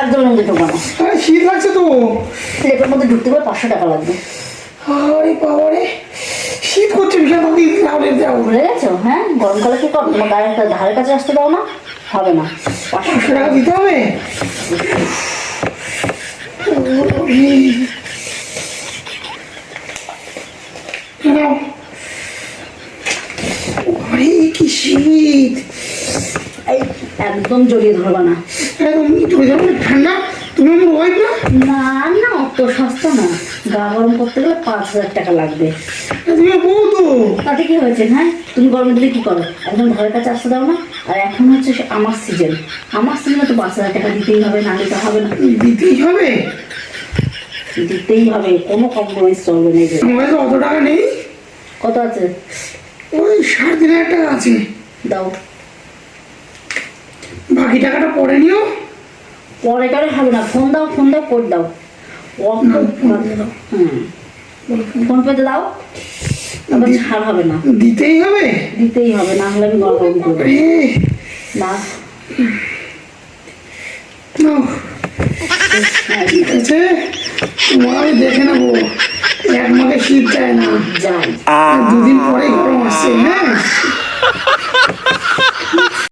একদম লুঙ্গি ঢুকবো না। আরে শীত লাগছে তো। লেপের মধ্যে ঢুকতে গেলে 500 টাকা লাগবে। আরে বাবা রে, শীত করছে বিশাল, দাদি লাউলের দাও। ভুলে গেছো? হ্যাঁ, গরমকালে কি করো? তোমার গায়ের ধারে কাছে আসতে দাও না? হবে না, 500 টাকা দিতে হবে। নাও। আরে কি শীত! এই একদম জড়িয়ে ধরবা না। তুমি ঠান্ডা, তুমি আমার ওয়াইফ না? না না, অত সস্তা না। গা গরম করতে গেলে 5000 টাকা লাগবে। তুমি বউ তো। তাতে কি হয়েছে? হ্যাঁ, তুমি গরম দিলে কি করো? একদম ঘরের কাছে আসতে দাও না? আর এখন হচ্ছে আমার সিজন, আমার সিজনে তো 5000 টাকা দিতেই হবে, না দিতে হবে না? দিতেই হবে, দিতেই হবে, কোনো কম্প্রোমাইজ চলবে না। এই যে আমার তো অত টাকা নেই। কত আছে? ওই 3500 টাকা আছে। দাও। বাকি টাকাটা পরে নিও। পরে কারে হবে না, ফোন দাও, ফোন দাও, কোড দাও। ফোন পেতে দাও, আবার ছাড় হবে না। দিতেই হবে, দিতেই হবে, না হলে আমি গল্প করবো না। নাও। ঠিক আছে, তোমার আমি দেখে নেবো। এক মাঘে শীত যায় না, যাই। 2 দিন পরে গরম আসছে। হ্যাঁ।